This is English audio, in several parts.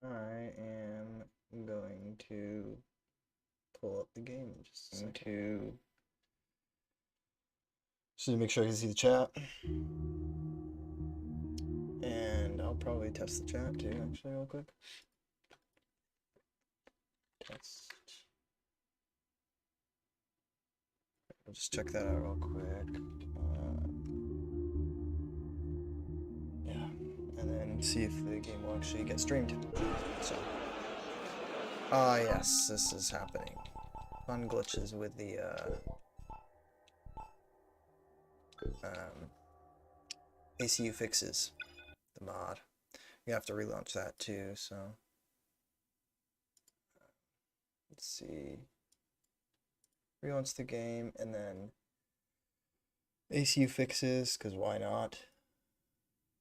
I am going to pull up the game in just a second. Just to make sure I can see the chat. And I'll probably test the chat too, actually, real quick. Test. I'll just check that out real quick. Yeah, and then see if the game will actually get streamed. So, yes, this is happening. Fun glitches with the ACU fixes, the mod. You have to relaunch that too. So, let's see. Relaunch the game and then ACU fixes, because why not?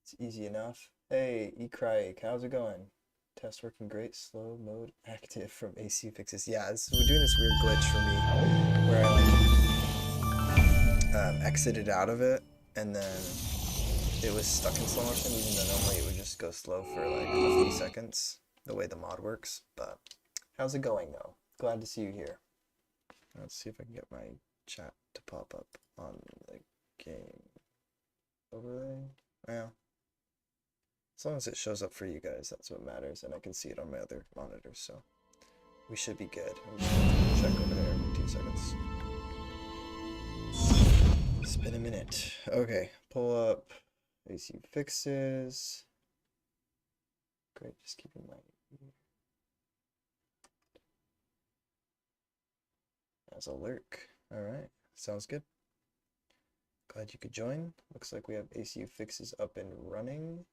It's easy enough. Hey, eCrike, how's it going? Test working great, slow mode active from ACU fixes. Yeah, we're doing this weird glitch for me where I like exited out of it and then it was stuck in slow motion, even though normally it would just go slow for like a few seconds, the way the mod works. But how's it going though? Glad to see you here. Let's see if I can get my chat to pop up on the game overlay. Well, as long as it shows up for you guys, that's what matters, and I can see it on my other monitor, so we should be good. I'm just gonna check over there in 2 seconds. It's been a minute. Okay, pull up AC fixes. Great, just keep in mind. As a lurk. Alright, sounds good. Glad you could join. Looks like we have ACU fixes up and running.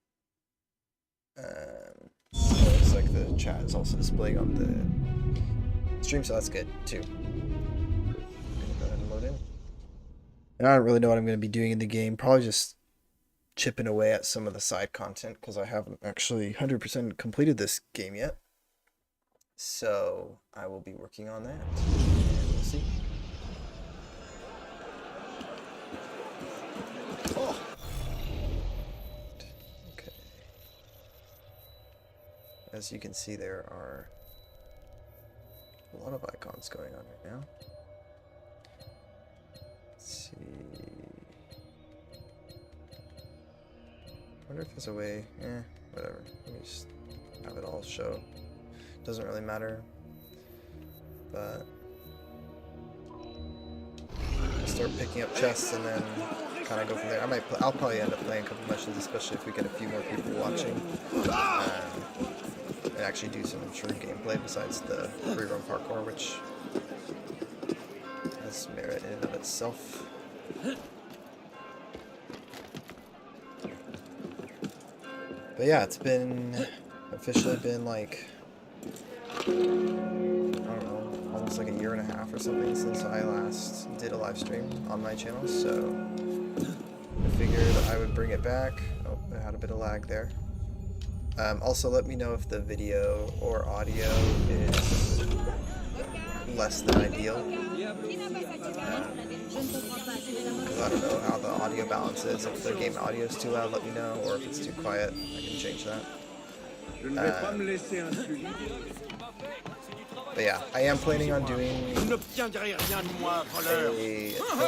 Looks like the chat is also displaying on the stream, so that's good too. I'm gonna go ahead and load in. And I don't really know what I'm going to be doing in the game. Probably just chipping away at some of the side content because I haven't actually 100% completed this game yet. So I will be working on that. And we'll see. Oh. Okay. As you can see, there are a lot of icons going on right now. Let's see. I wonder if there's a way. Whatever. Let me just have it all show. Doesn't really matter. But start picking up chests and then kind of go from there. I'll probably end up playing a couple missions, especially if we get a few more people watching. And actually do some true gameplay besides the free roam parkour, which has merit in and of itself. But yeah, it's been officially been like, I don't know, almost like a year and a half or something since I last did a live stream on my channel, so I figured I would bring it back. Oh, I had a bit of lag there. Also, let me know if the video or audio is less than ideal. Because I don't know how the audio balance is. If the game audio is too loud, let me know, or if it's too quiet, I can change that. But yeah, I am planning on doing a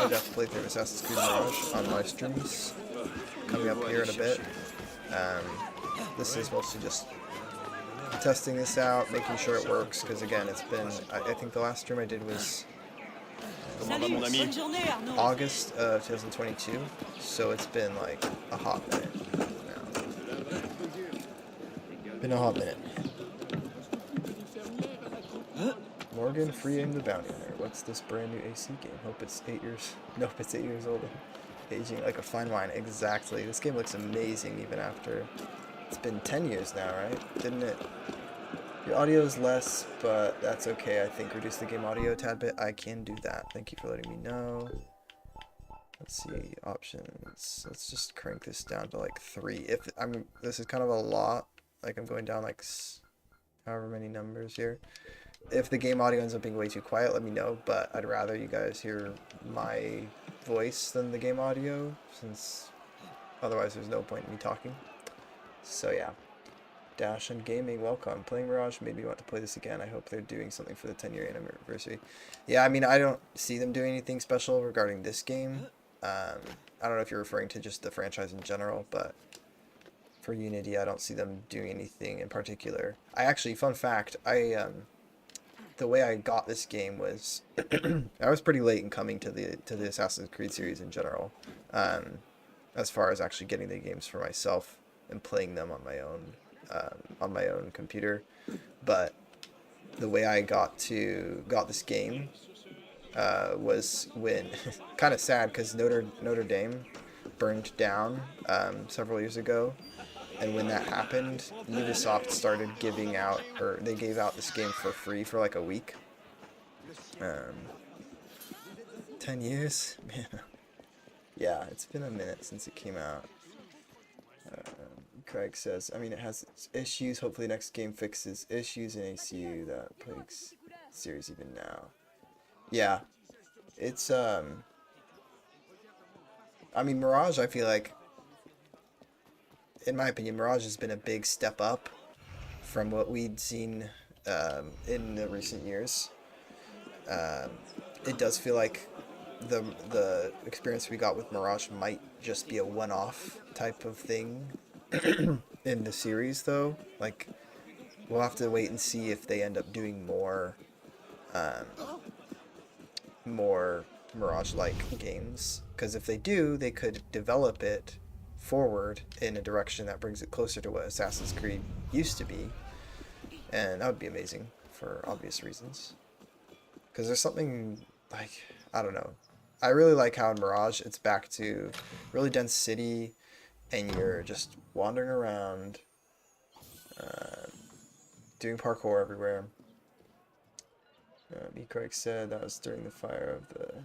death playthrough of Assassin's Creed Mirage on my streams coming up here in a bit. This is mostly just testing this out, making sure it works, because again, it's been, I think the last stream I did was August of 2022, so it's been like a hot minute now. Been a hot minute. Morgan, free aim the bounty hunter. What's this brand new AC game? Hope it's 8 years. Nope, it's 8 years old. Aging like a fine wine. Exactly. This game looks amazing even after. It's been 10 years now, right? Didn't it? Your audio is less, but that's okay. I think reduce the game audio a tad bit. I can do that. Thank you for letting me know. Let's see options. Let's just crank this down to like 3. This is kind of a lot. Like I'm going down like however many numbers here. If the game audio ends up being way too quiet, let me know, but I'd rather you guys hear my voice than the game audio, since otherwise there's no point in me talking. So yeah. Dash and Gaming, welcome. Playing Mirage made me want to play this again. I hope they're doing something for the 10-year anniversary. Yeah, I mean, I don't see them doing anything special regarding this game. I don't know if you're referring to just the franchise in general, but for Unity, I don't see them doing anything in particular. I actually, fun fact, the way I got this game was I was pretty late in coming to the Assassin's Creed series in general, as far as actually getting the games for myself and playing them on my own computer. But the way I got this game was when kind of sad because Notre Dame burned down several years ago. And when that happened, Ubisoft started giving out, or they gave out this game for free for like a week. 10 years? Man. Yeah, it's been a minute since it came out. Craig says, I mean, it has its issues. Hopefully the next game fixes issues in ACU that plagues series even now. Yeah. It's, I mean, Mirage, I feel like, in my opinion, Mirage has been a big step up from what we'd seen in the recent years. It does feel like the experience we got with Mirage might just be a one-off type of thing in the series, though. Like, we'll have to wait and see if they end up doing more Mirage-like games. Because if they do, they could develop it forward in a direction that brings it closer to what Assassin's Creed used to be, and that would be amazing for obvious reasons. Because there's something like, I don't know, I really like how in Mirage it's back to really dense city and you're just wandering around doing parkour everywhere. B. Craig said that was during the fire of the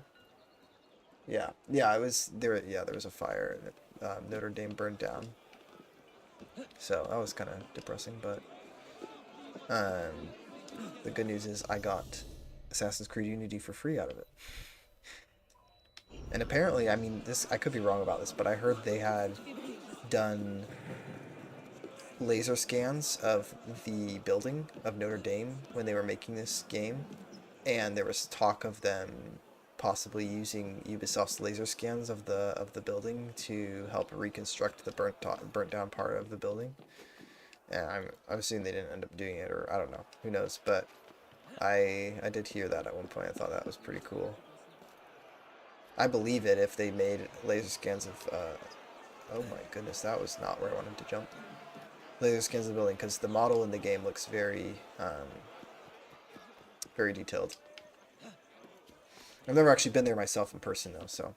it was there. Yeah, there was a fire and Notre Dame burned down, so that was kind of depressing. But the good news is I got Assassin's Creed Unity for free out of it. And apparently, I mean, I could be wrong about this, but I heard they had done laser scans of the building of Notre Dame when they were making this game, and there was talk of them possibly using Ubisoft's laser scans of the building to help reconstruct the burnt down part of the building. And I'm assuming they didn't end up doing it, or I don't know, who knows, but I did hear that at one point. I thought that was pretty cool. I believe it if they made laser scans of oh my goodness, that was not where I wanted to jump. Laser scans of the building, because the model in the game looks very very detailed. I've never actually been there myself in person though, so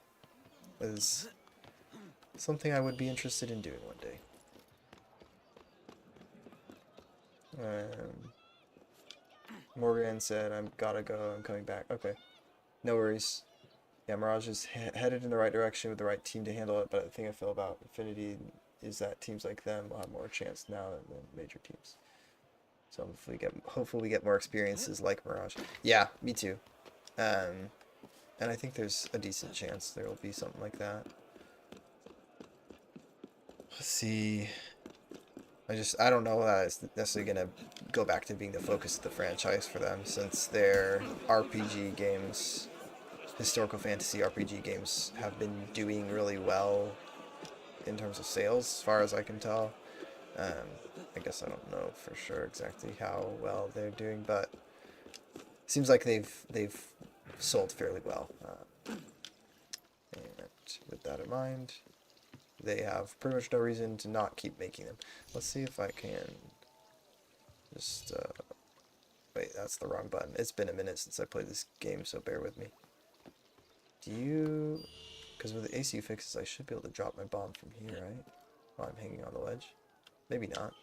it is something I would be interested in doing one day. Morgan said, "I'm gotta go. I'm coming back." Okay, no worries. Yeah, Mirage is headed in the right direction with the right team to handle it, but the thing I feel about Infinity is that teams like them will have more chance now than major teams. So hopefully we get more experiences like Mirage. Yeah, me too. And I think there's a decent chance there will be something like that. Let's see. I don't know that it's necessarily going to go back to being the focus of the franchise for them, since their RPG games, historical fantasy RPG games, have been doing really well in terms of sales, as far as I can tell. I guess I don't know for sure exactly how well they're doing, but it seems like they've sold fairly well. And with that in mind, they have pretty much no reason to not keep making them. Let's see if I can just wait, that's the wrong button. It's been a minute since I played this game, so bear with me. Because with the ACU fixes, I should be able to drop my bomb from here, right? While I'm hanging on the ledge. Maybe not.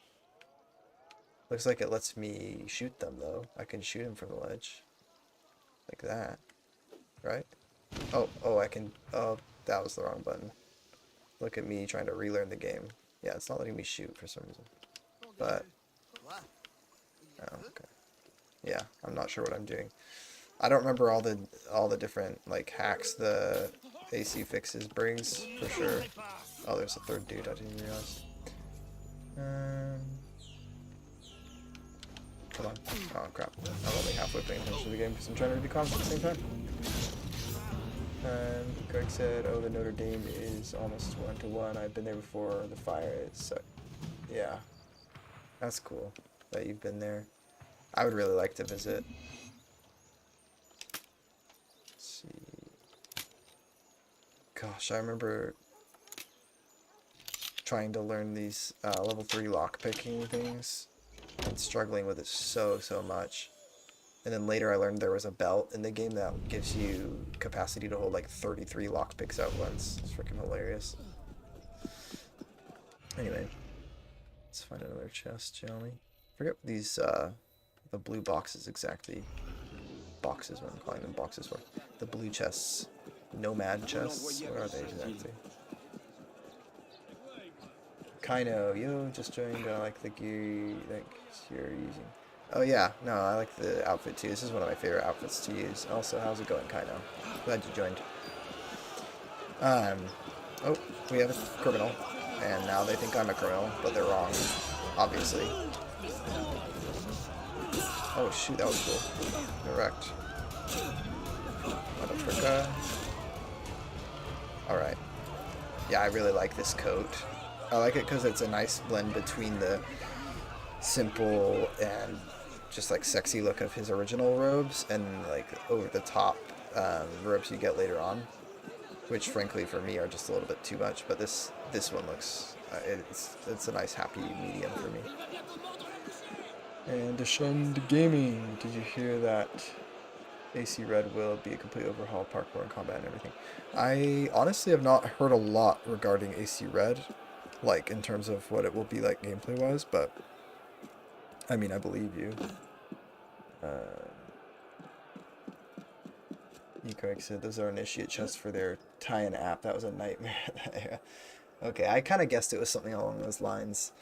Looks like it lets me shoot them, though. I can shoot them from the ledge. Like that. Right? Oh, I can... Oh, that was the wrong button. Look at me trying to relearn the game. Yeah, it's not letting me shoot for some reason. But... Oh, okay. Yeah, I'm not sure what I'm doing. I don't remember all the different, like, hacks the AC fixes brings, for sure. Oh, there's a third dude, I didn't realize. Come on. Oh, crap. I'm only halfway paying attention to the game because I'm trying to read the comments at the same time. Greg said, oh, the Notre Dame is almost 1-1. I've been there before. The fire is... yeah. That's cool that you've been there. I would really like to visit. Let's see. Gosh, I remember trying to learn these level 3 lockpicking things and struggling with it so much. And then later I learned there was a belt in the game that gives you capacity to hold like 33 lockpicks at once. It's freaking hilarious. Anyway, let's find another chest, shall we? Forget these the blue boxes exactly. Boxes, what I'm calling them boxes for. The blue chests. Nomad chests. What are they exactly? Kaino, yo, just joined. I like the gear that you're using. Oh yeah, no, I like the outfit too. This is one of my favorite outfits to use. Also, how's it going, Kaino? Glad you joined. Oh, we have a criminal. And now they think I'm a criminal, but they're wrong. Obviously. Oh shoot, that was cool. Correct. Motherfucker. Alright. Yeah, I really like this coat. I like it because it's a nice blend between the simple and just like sexy look of his original robes and like over the top robes you get later on, which frankly for me are just a little bit too much. But this one looks it's a nice happy medium for me. And Deshunned Gaming, did you hear that AC Red will be a complete overhaul, parkour and combat and everything? I honestly have not heard a lot regarding AC Red, like in terms of what it will be like gameplay wise, but I mean, I believe you. Ecoic said those are initiate chests for their tie-in app. That was a nightmare. Okay, I kind of guessed it was something along those lines.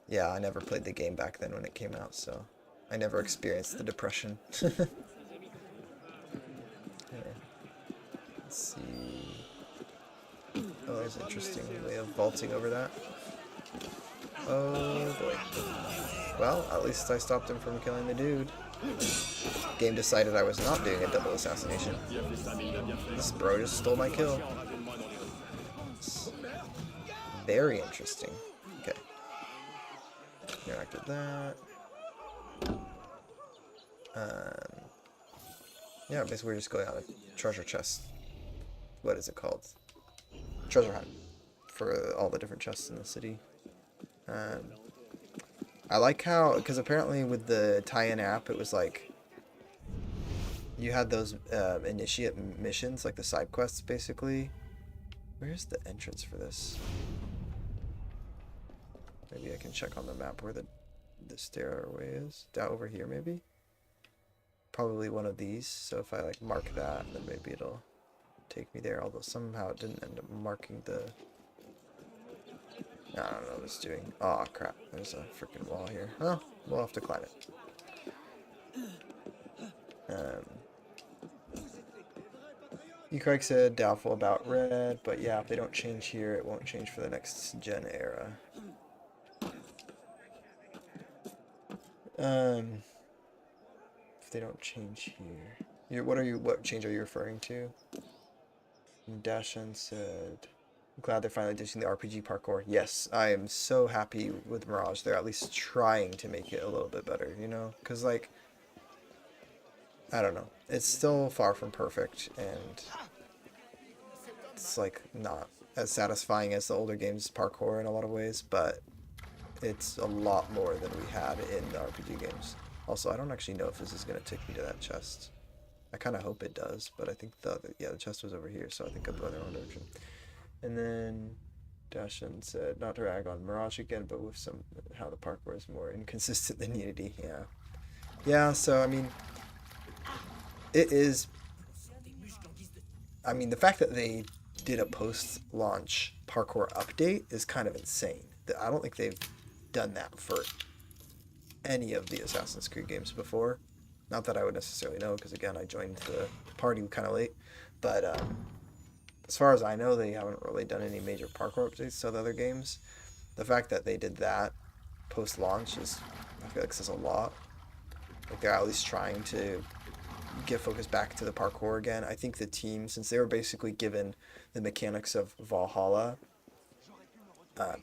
Yeah, I never played the game back then when it came out, so I never experienced the depression. Okay. Let's see. Oh, there's an interesting way of vaulting over that. Oh boy. Well, at least I stopped him from killing the dude. Game decided I was not doing a double assassination. This bro just stole my kill. It's very interesting. Okay. Interact with that. Yeah, basically we're just going on a treasure chest. What is it called? Treasure hunt for all the different chests in the city. I like how, because apparently with the tie-in app, it was like you had those initiate missions, like the side quests, basically. Where's the entrance for this? Maybe I can check on the map where the stairway is. Down over here, maybe? Probably one of these. So if I like mark that, then maybe it'll take me there. Although somehow it didn't end up marking the... I don't know what it's doing. Oh crap, there's a freaking wall here. Oh, we'll have to climb it. Craig said doubtful about red, but yeah, if they don't change here, it won't change for the next gen era. If they don't change here. What change are you referring to? Dashan said, I'm glad they're finally ditching the RPG parkour. Yes, I am so happy with Mirage. They're at least trying to make it a little bit better, you know? Because, like, I don't know. It's still far from perfect, and it's, like, not as satisfying as the older games' parkour in a lot of ways, but it's a lot more than we had in the RPG games. Also, I don't actually know if this is going to take me to that chest. I kind of hope it does, but I think the chest was over here, so I think I'll go in the wrong direction. And then Dashan said, not to rag on Mirage again, but with how the parkour is more inconsistent than Unity. Yeah. Yeah, so, I mean, it is... I mean, the fact that they did a post-launch parkour update is kind of insane. I don't think they've done that for any of the Assassin's Creed games before. Not that I would necessarily know, because again, I joined the party kind of late. But as far as I know, they haven't really done any major parkour updates to the other games. The fact that they did that post-launch is, I feel like, says a lot. Like they're at least trying to get focus back to the parkour again. I think the team, since they were basically given the mechanics of Valhalla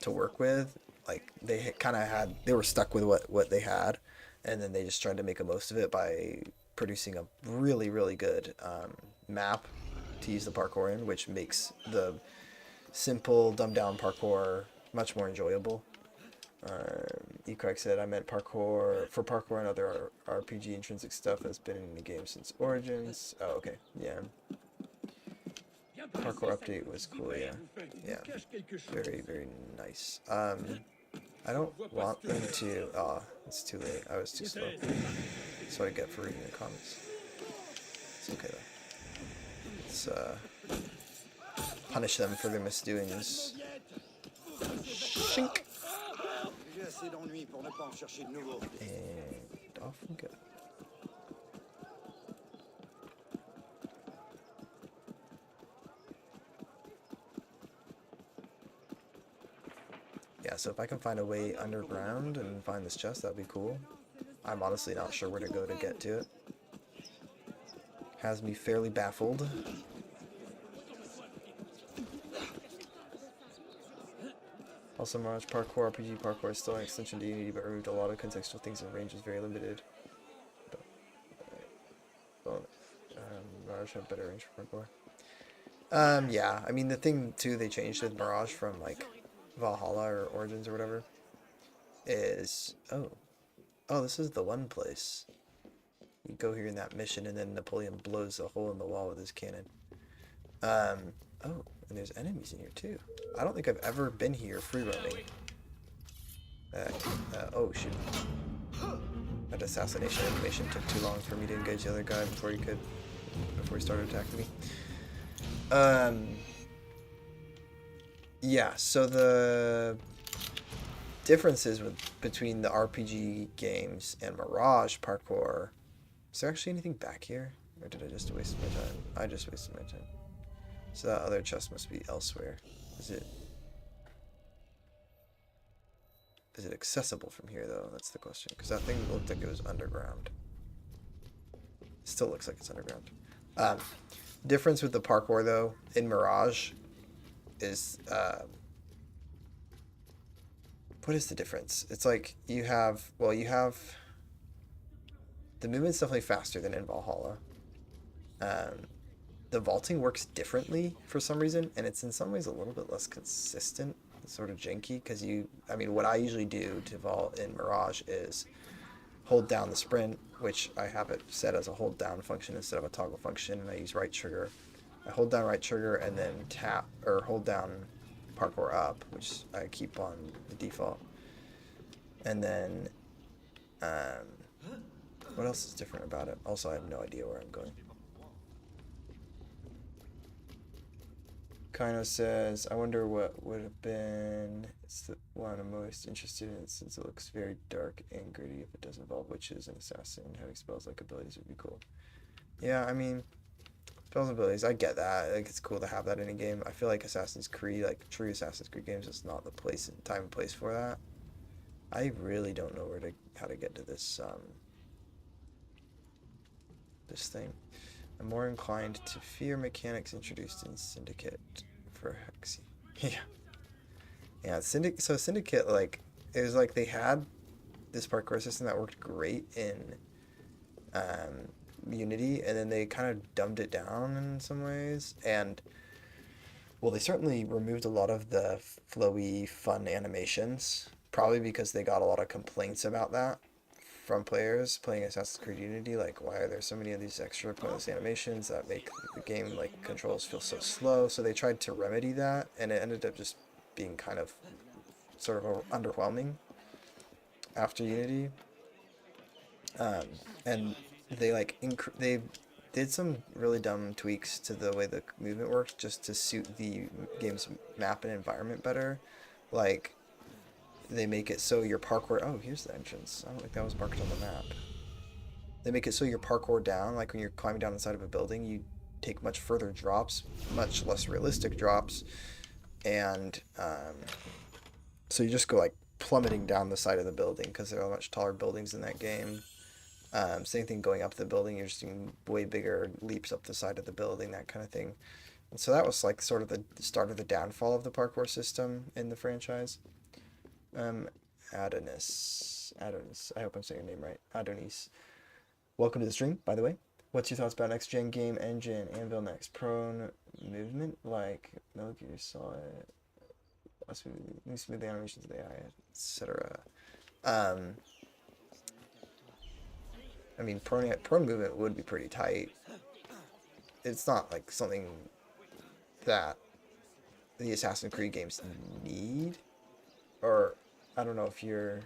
to work with, like they kind of had, they were stuck with what they had, and then they just tried to make the most of it by producing a really good map to use the parkour in, which makes the simple dumbed down parkour much more enjoyable. Ecraig said, I meant parkour, for parkour and other RPG intrinsic stuff that's been in the game since Origins. Oh, okay, yeah. Parkour update was cool, yeah. Yeah, very nice. I don't want them to, oh, it's too late, I was too slow. That's what I get for reading the comments. It's okay though. Let's punish them for their misdoings. Shink! And off we go. Yeah, so if I can find a way underground and find this chest, that'd be cool. I'm honestly not sure where to go to get to it. Has me fairly baffled. Also, Mirage Parkour, RPG Parkour is still an extension to Unity, but removed a lot of contextual things and range is very limited. Mirage had better range for parkour. Yeah, I mean, the thing, too, they changed with Mirage from, like, Valhalla or Origins or whatever, is... Oh, this is the one place. You go here in that mission, and then Napoleon blows a hole in the wall with his cannon. Oh, and there's enemies in here, too. I don't think I've ever been here free roaming. Oh, shoot. That assassination animation took too long for me to engage the other guy before he started attacking me. Yeah, so the differences between the RPG games and Mirage Parkour. Is there actually anything back here? Or did I just waste my time? I just wasted my time. So that other chest must be elsewhere. Is it accessible from here, though? That's the question. Because that thing looked like it was underground. Still looks like it's underground. Difference with the parkour, though, in Mirage is... what is the difference? It's like you have... Well, you have... The movement's definitely faster than in Valhalla. The vaulting works differently for some reason, and it's in some ways a little bit less consistent. It's sort of janky, because I mean, what I usually do to vault in Mirage is hold down the sprint, which I have it set as a hold down function instead of a toggle function, and I use right trigger. I hold down right trigger and then tap, or hold down parkour up, which I keep on the default. And then, what else is different about it? Also, I have no idea where I'm going. Kino says, I wonder what would have been, it's the one I'm most interested in since it looks very dark and gritty. If it does involve witches and assassin, having spells like abilities would be cool. Yeah, I mean, spells and abilities, I get that. Like, it's cool to have that in a game. I feel like Assassin's Creed, like true Assassin's Creed games, is not the place and time and place for that. I really don't know how to get to this this thing. I'm more inclined to fear mechanics introduced in Syndicate for Hexy. Yeah, Syndicate, like, it was like they had this parkour system that worked great in Unity, and then they kind of dumbed it down in some ways, and, well, they certainly removed a lot of the flowy, fun animations, probably because they got a lot of complaints about that from players playing Assassin's Creed Unity, like, why are there so many of these extra pointless animations that make the game, like, controls feel so slow? So they tried to remedy that, and it ended up just being kind of sort of underwhelming after Unity. And they, like, they did some really dumb tweaks to the way the movement worked just to suit the game's map and environment better. Like, they make it so your parkour... Oh, here's the entrance. I don't think that was marked on the map. They make it so your parkour down, like when you're climbing down the side of a building, you take much further drops, much less realistic drops, and so you just go like plummeting down the side of the building because there are much taller buildings in that game. Same thing going up the building, you're just doing way bigger leaps up the side of the building, that kind of thing. And so that was like sort of the start of the downfall of the parkour system in the franchise. Adonis, I hope I'm saying your name right. Adonis. Welcome to the stream, by the way. What's your thoughts about next gen game engine, Anvil Next prone movement like Metal Gear Solid? Smooth the animations of the AI, etc. I mean, prone movement would be pretty tight. It's not like something that the Assassin's Creed games need, or I don't know if you're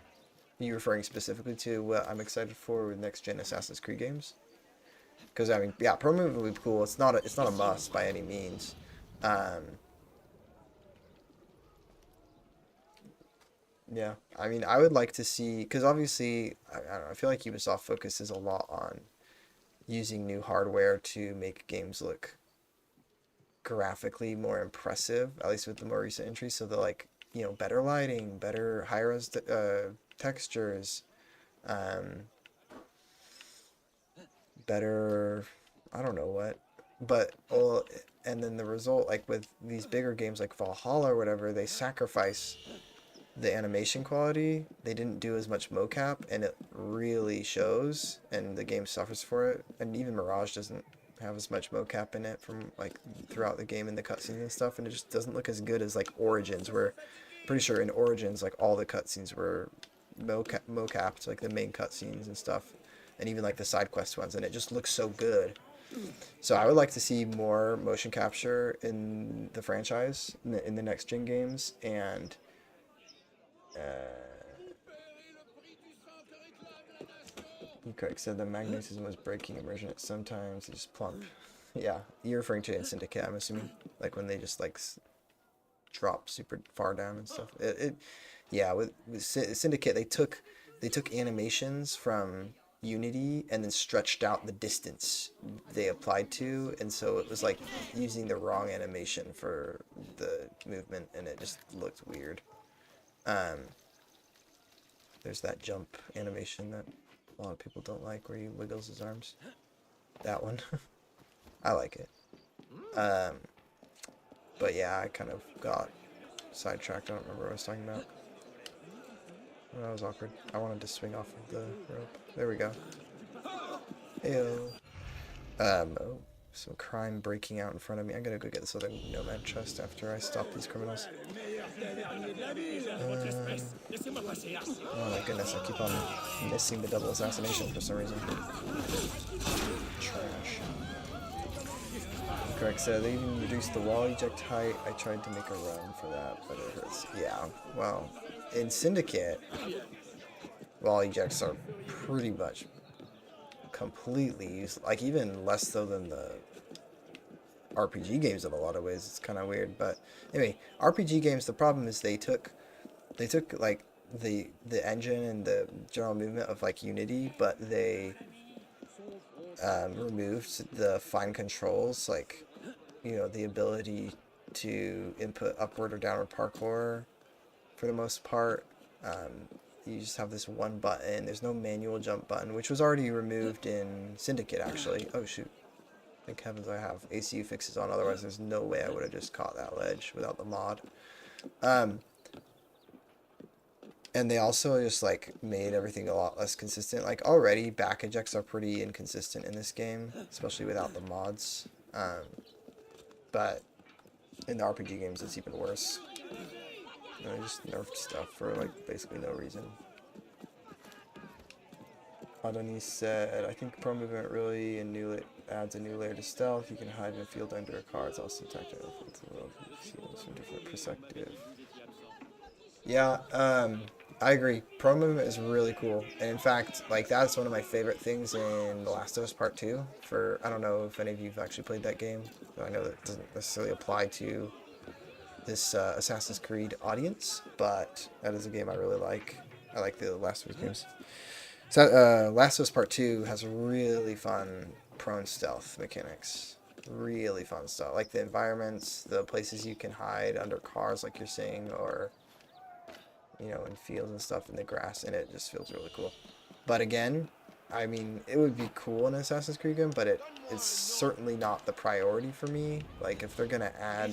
referring specifically to what I'm excited for with next gen Assassin's Creed games. Because I mean, yeah, prone movement would be cool. It's not a must by any means. Yeah, I mean, I would like to see, because obviously, I don't know, I feel like Ubisoft focuses a lot on using new hardware to make games look graphically more impressive, at least with the more recent entries. So they're like, you know, better lighting, better high-res textures, better, I don't know what, but, well, and then the result, like with these bigger games like Valhalla or whatever, they sacrifice the animation quality. They didn't do as much mocap, and it really shows, and the game suffers for it. And even Mirage doesn't have as much mocap in it from like throughout the game in the cutscenes and stuff, and it just doesn't look as good as like Origins, where pretty sure in Origins like all the cutscenes were mocapped, like the main cutscenes and stuff, and even like the side quest ones, and it just looks so good. So I would like to see more motion capture in the franchise in the next gen games, and Craig said the magnetism was breaking immersion. Sometimes it just plump. Yeah, you're referring to it in Syndicate, I'm assuming, like when they just like drop super far down and stuff. Yeah, with Syndicate they took animations from Unity and then stretched out the distance they applied to, and so it was like using the wrong animation for the movement, and it just looked weird. There's that jump animation that a lot of people don't like, where he wiggles his arms. That one. I like it. But yeah, I kind of got sidetracked. I don't remember what I was talking about. Oh, that was awkward. I wanted to swing off of the rope. There we go. Heyo. Oh, some crime breaking out in front of me. I'm gonna go get this other nomad chest after I stop these criminals. Oh my goodness, I keep on missing the double assassination for some reason. Trash. Correct, so they even reduced the wall eject height. I tried to make a run for that, but it hurts. Yeah, well, in Syndicate, wall ejects are pretty much completely useless. Like, even less so than the RPG games in a lot of ways. It's kind of weird, but anyway, RPG games, the problem is they took like the engine and the general movement of like Unity, but they removed the fine controls, like, you know, the ability to input upward or downward parkour for the most part. You just have this one button. There's no manual jump button, which was already removed in Syndicate, actually. Oh shoot. Thank heavens I have ACU fixes on, otherwise there's no way I would have just caught that ledge without the mod. And they also just like made everything a lot less consistent. Like, already back ejects are pretty inconsistent in this game, especially without the mods. But in the RPG games it's even worse. They just nerfed stuff for like basically no reason. Adonis said, I think pro movement really adds a new layer to stealth. You can hide in a field under a car. It's also tactile. From different perspective. Yeah, I agree. Pro movement is really cool. And in fact, like, that's one of my favorite things in The Last of Us Part 2. I don't know if any of you have actually played that game. I know that doesn't necessarily apply to this Assassin's Creed audience, but that is a game I really like. I like the Last of Us games. So, Last of Us Part 2 has really fun prone stealth mechanics. really fun stuff. Like the environments, the places you can hide under cars, like you're saying, or you know, in fields and stuff in the grass, and it just feels really cool. But again, I mean, it would be cool in Assassin's Creed game, but it's certainly not the priority for me. Like, if they're gonna add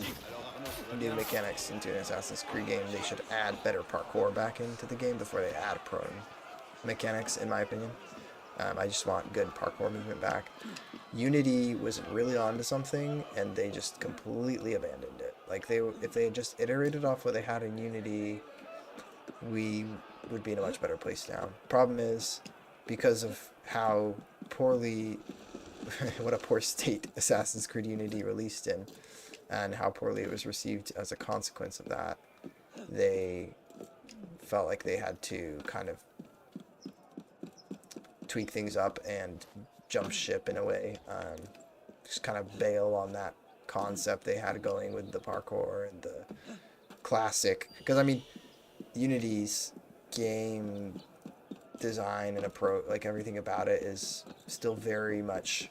new mechanics into an Assassin's Creed game, they should add better parkour back into the game before they add prone mechanics, in my opinion. I just want good parkour movement back. Unity was really onto something, and they just completely abandoned it. Like, if they had just iterated off what they had in Unity, we would be in a much better place now. Problem is, because of how poorly, what a poor state Assassin's Creed Unity released in, and how poorly it was received as a consequence of that, they felt like they had to kind of tweak things up and jump ship in a way, just kind of bail on that concept they had going with the parkour and the classic. Because I mean, Unity's game design and approach, like everything about it, is still very much,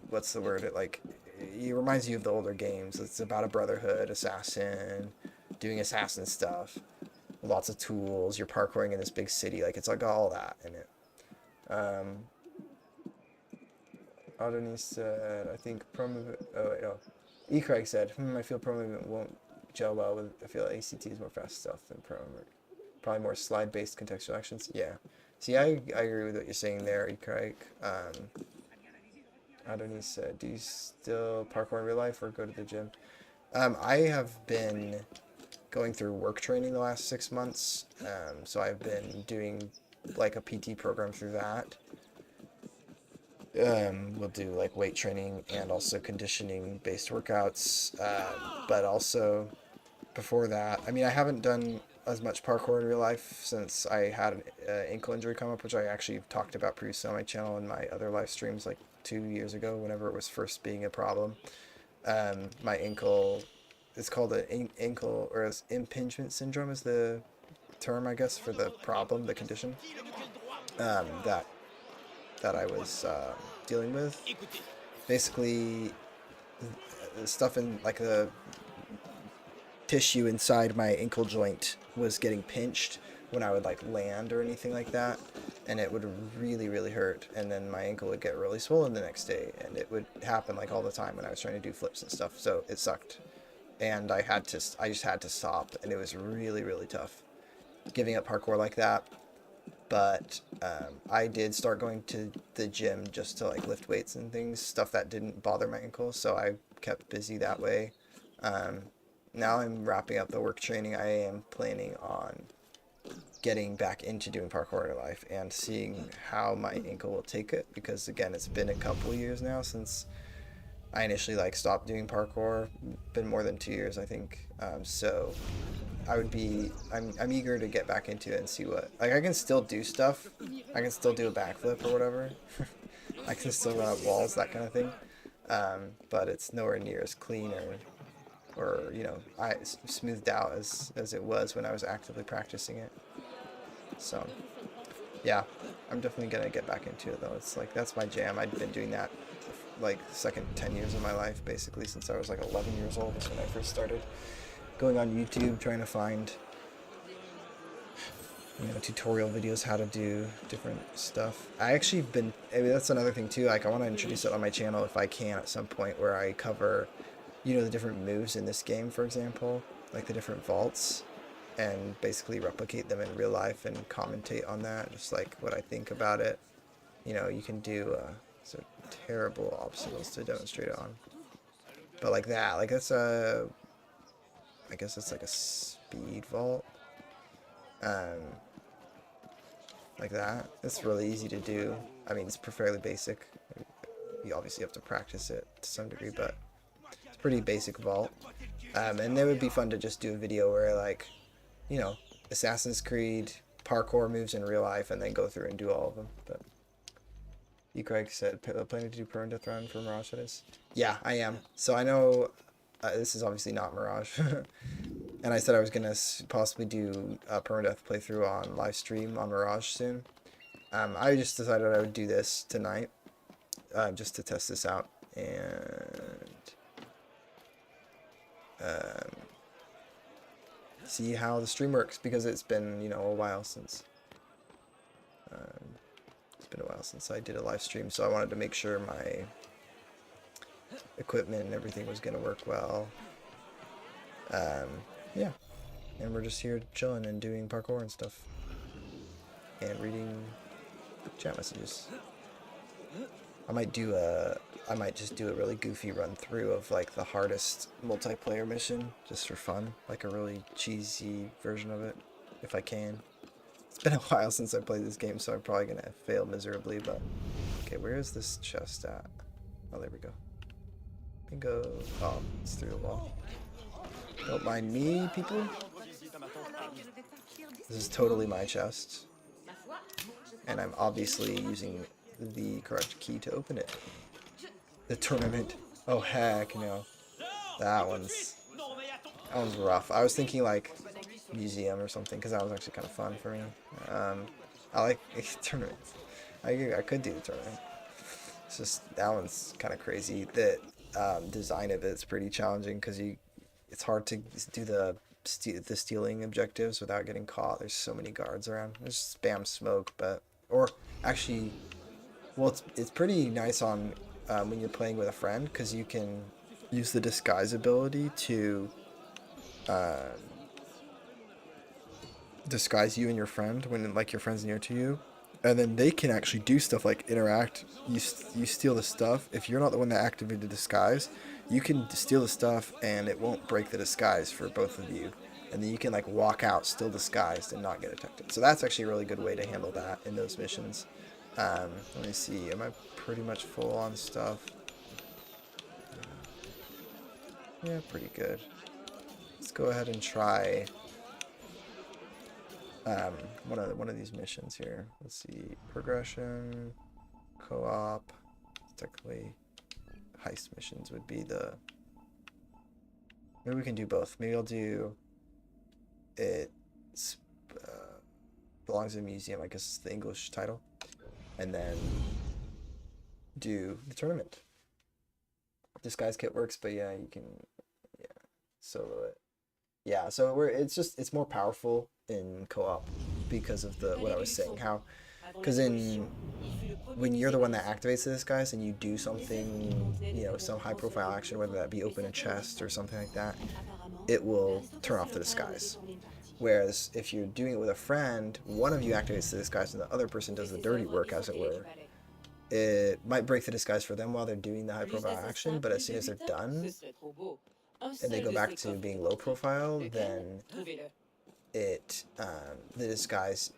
what's the word? It reminds you of the older games. It's about a brotherhood, assassin, doing assassin stuff, lots of tools. You're parkouring in this big city. Like, it's like all that in it. Adonis said, I think pro movement. Oh wait, no. E. Craig said, I feel pro movement won't gel well with. I feel ACT is more fast stuff than pro movement. Probably more slide-based contextual actions. Yeah. See, I agree with what you're saying there, E. Craig. Adonis said, do you still parkour in real life or go to the gym? I have been going through work training the last 6 months. So I've been doing like a PT program through that. We'll do like weight training and also conditioning based workouts. But also before that, I mean, I haven't done as much parkour in real life since I had an ankle injury come up, which I actually talked about previously on my channel and my other live streams like 2 years ago, whenever it was first being a problem. My ankle, it's called an ankle, or impingement syndrome is the term, I guess, for the problem, the condition, that I was dealing with. Basically, the stuff in like the tissue inside my ankle joint was getting pinched when I would like land or anything like that, and it would really, really hurt, and then my ankle would get really swollen the next day, and it would happen like all the time when I was trying to do flips and stuff, so it sucked. And I just had to stop, and it was really, really tough giving up parkour like that. But I did start going to the gym just to like lift weights and things, stuff that didn't bother my ankle, so I kept busy that way. Now I'm wrapping up the work training. I am planning on getting back into doing parkour in life and seeing how my ankle will take it, because again, it's been a couple years now since I initially like stopped doing parkour. Been more than 2 years, I think. So I'm eager to get back into it and see what, like, I can still do stuff. I can still do a backflip or whatever. I can still run up walls, that kind of thing. But it's nowhere near as clean or you know, smoothed out as it was when I was actively practicing it. So yeah, I'm definitely gonna get back into it though. It's like, that's my jam. I've been doing that like the second 10 years of my life, basically, since I was like 11 years old. That's when I first started going on YouTube, trying to find, you know, tutorial videos, how to do different stuff. I actually been, I mean, that's another thing too, like I want to introduce it on my channel if I can at some point, where I cover, you know, the different moves in this game, for example, like the different vaults, and basically replicate them in real life and commentate on that, just like what I think about it. You know, you can do so terrible obstacles to demonstrate it on, but like that, like that's a, I guess it's like a speed vault, like that. It's really easy to do. I mean, it's fairly basic. You obviously have to practice it to some degree, but it's a pretty basic vault. And it would be fun to just do a video where, like, you know, Assassin's Creed parkour moves in real life, and then go through and do all of them. But E. Craig said, planning to do Pro and Death Run for Mirage, that is? Yeah, I am. So I know this is obviously not Mirage. And I said I was going to possibly do a permadeath playthrough on live stream on Mirage soon. I just decided I would do this tonight. just to test this out and see how the stream works, because it's been, you know, a while since I did a live stream, so I wanted to make sure my equipment and everything was gonna work well. Yeah, and we're just here chilling and doing parkour and stuff and reading chat messages. I might just do a really goofy run through of like the hardest multiplayer mission just for fun, like a really cheesy version of it if I can. It's been a while since I played this game, so I'm probably gonna fail miserably, but okay, where is this chest at? Oh, there we go. Bingo. Oh, it's through the wall. Don't mind me, people. This is totally my chest, and I'm obviously using the correct key to open it. The tournament. Oh heck no. That one's rough. I was thinking like museum or something, because that was actually kind of fun for me. I like tournaments. I could do the tournament. It's just that one's kind of crazy. The design of it's pretty challenging because it's hard to do the stealing objectives without getting caught. There's so many guards around. There's spam smoke, or actually, well, it's pretty nice on when you're playing with a friend, because you can use the disguise ability to disguise you and your friend when like your friend's near to you, and then they can actually do stuff like interact. You steal the stuff. If you're not the one that activated the disguise, you can steal the stuff and it won't break the disguise for both of you, and then you can like walk out still disguised and not get detected. So that's actually a really good way to handle that in those missions. Let me see, am I pretty much full on stuff? Yeah, pretty good. Let's go ahead and try one of these missions here. Let's see, progression, co-op. Technically, heist missions would be the. Maybe we can do both. Maybe I'll do it. Belongs in a museum, I guess is the English title, and then do the tournament. Disguise kit works, but yeah, you can solo it. Yeah, so it's more powerful in co-op because of what I was saying, because when you're the one that activates the disguise and you do something, you know, some high profile action, whether that be open a chest or something like that, it will turn off the disguise. Whereas if you're doing it with a friend, one of you activates the disguise and the other person does the dirty work, as it were. It might break the disguise for them while they're doing the high profile action, but as soon as they're done and they go back to being low profile, then the disguise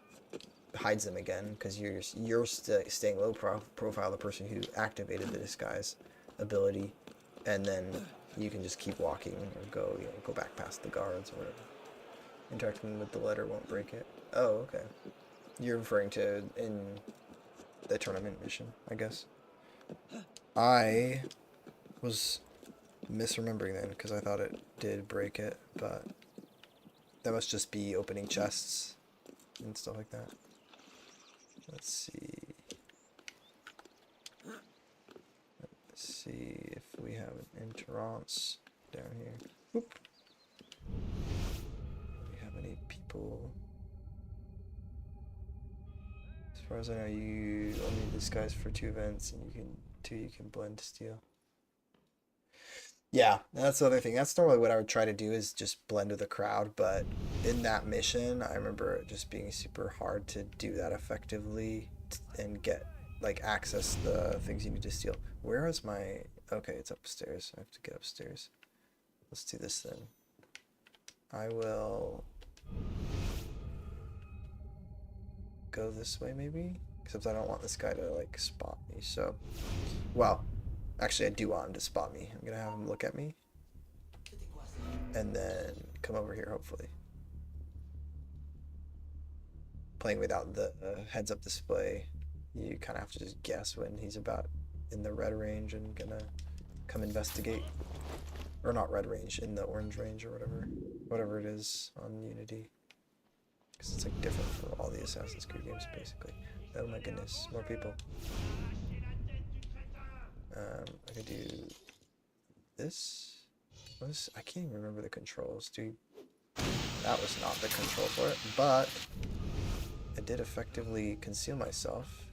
hides them again, because you're staying low profile, the person who activated the disguise ability, and then you can just keep walking or go back past the guards or whatever. Interacting with the letter won't break it. Oh, okay. You're referring to in the tournament mission, I guess. I was misremembering then, because I thought it did break it, but that must just be opening chests and stuff like that. Let's see. Let's see if we have an entrance down here. Oop. Do we have any people? As far as I know, you only disguise for 2 events, and you can blend to steal. Yeah, that's the other thing. That's normally what I would try to do, is just blend with the crowd, but in that mission, I remember it just being super hard to do that effectively and get, like, access the things you need to steal. Where is my... Okay, it's upstairs. I have to get upstairs. Let's do this then. I will go this way, maybe? Except I don't want this guy to, like, spot me, so... Well... Actually, I do want him to spot me. I'm gonna have him look at me. And then come over here, hopefully. Playing without the heads-up display, you kind of have to just guess when he's about in the red range and gonna come investigate. Or not red range, in the orange range or whatever it is on Unity. Because it's like different for all the Assassin's Creed games, basically. Oh my goodness, more people. I could do this. I can't even remember the controls, dude. That was not the control for it, but I did effectively conceal myself.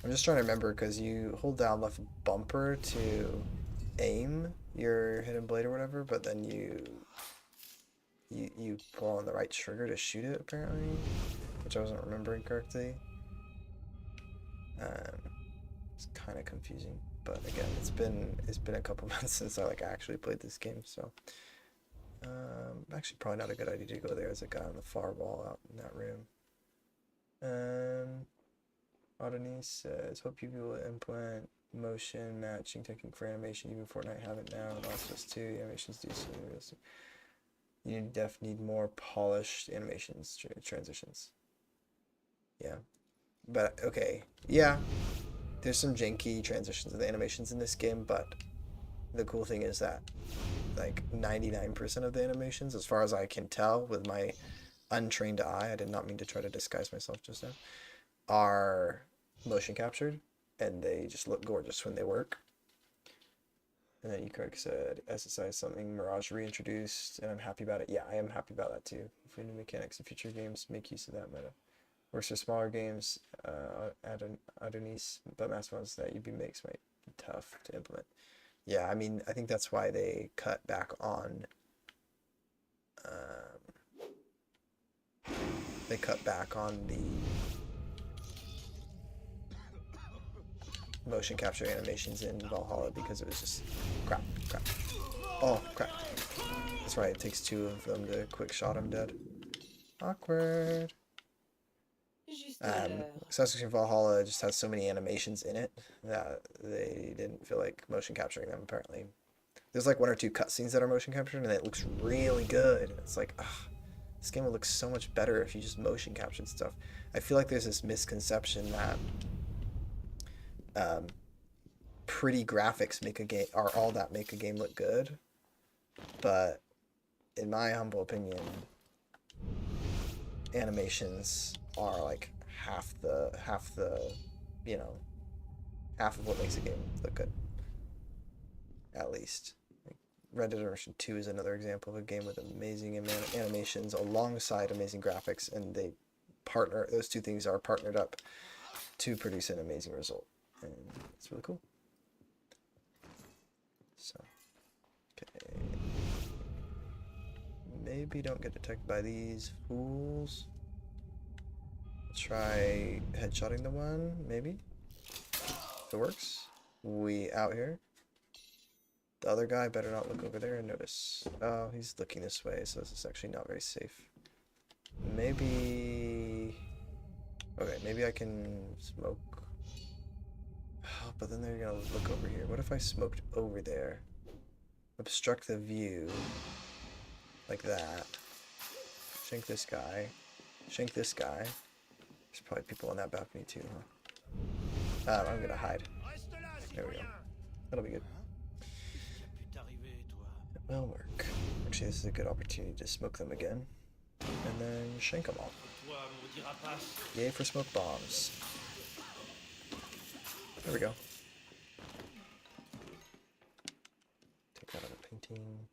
I'm just trying to remember because you hold down left bumper to aim your hidden blade or whatever, but then you pull on the right trigger to shoot it apparently, which I wasn't remembering correctly. It's kind of confusing, but again, it's been a couple months since I like actually played this game, so actually probably not a good idea to go there as a guy on the far wall out in that room. Adonis says, hope you will implement motion matching technique for animation. Even Fortnite have it now. Last of Us 2, the animations do seem realistic. You definitely need more polished animations, transitions. Yeah. But, okay. Yeah. There's some janky transitions in the animations in this game, but the cool thing is that, like, 99% of the animations, as far as I can tell with my untrained eye, I did not mean to try to disguise myself just now, are motion captured, and they just look gorgeous when they work. And then Ecorrect said, SSI is something Mirage reintroduced, and I'm happy about it. Yeah, I am happy about that too. If we new mechanics in future games, make use of that meta. Works for smaller games, Adonis, but mass ones that UB makes might be tough to implement. Yeah, I mean, I think that's why they cut back on the motion capture animations in Valhalla, because it was just crap. Oh, crap. That's right, it takes 2 of them to quick shot him dead. Awkward. Assassin's Creed Valhalla just has so many animations in it that they didn't feel like motion capturing them, apparently. There's like 1 or 2 cutscenes that are motion captured, and it looks really good. It's like, ugh, this game would look so much better if you just motion captured stuff. I feel like there's this misconception that pretty graphics are all that make a game look good, but in my humble opinion, animations are like half of what makes a game look good, at least. Red Dead Redemption 2 is another example of a game with amazing animations alongside amazing graphics, and those 2 things are partnered up to produce an amazing result, and it's really cool. So, okay. Maybe don't get detected by these fools. Try headshotting the one, maybe. If it works. We out here. The other guy better not look over there and notice. Oh, he's looking this way, so this is actually not very safe. Maybe... Okay, maybe I can smoke. Oh, but then they're gonna look over here. What if I smoked over there? Obstruct the view. Like that. Shank this guy. Shank this guy. There's probably people on that balcony too, huh? I'm gonna hide. There we go. That'll be good. It will work. Actually, this is a good opportunity to smoke them again. And then shank them all. Yay for smoke bombs. There we go. Take that out of the painting.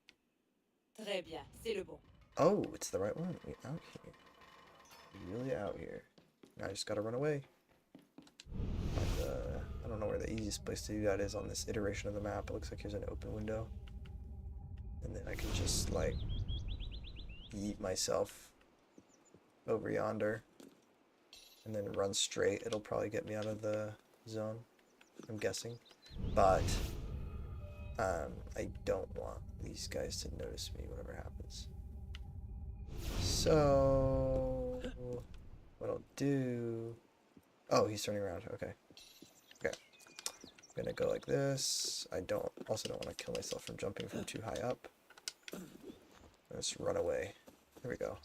Très bien, c'est le bon. Oh, it's the right one. We're out here. Really out here. Now I just gotta run away. I don't know where the easiest place to do that is on this iteration of the map. It looks like here's an open window. And then I can just, like, yeet myself over yonder. And then run straight. It'll probably get me out of the zone, I'm guessing. But I don't want these guys to notice me, whatever happens. So what I'll do... Oh, he's turning around. Okay. Okay. I'm gonna go like this. I also don't want to kill myself from jumping from too high up. Let's run away. There we go.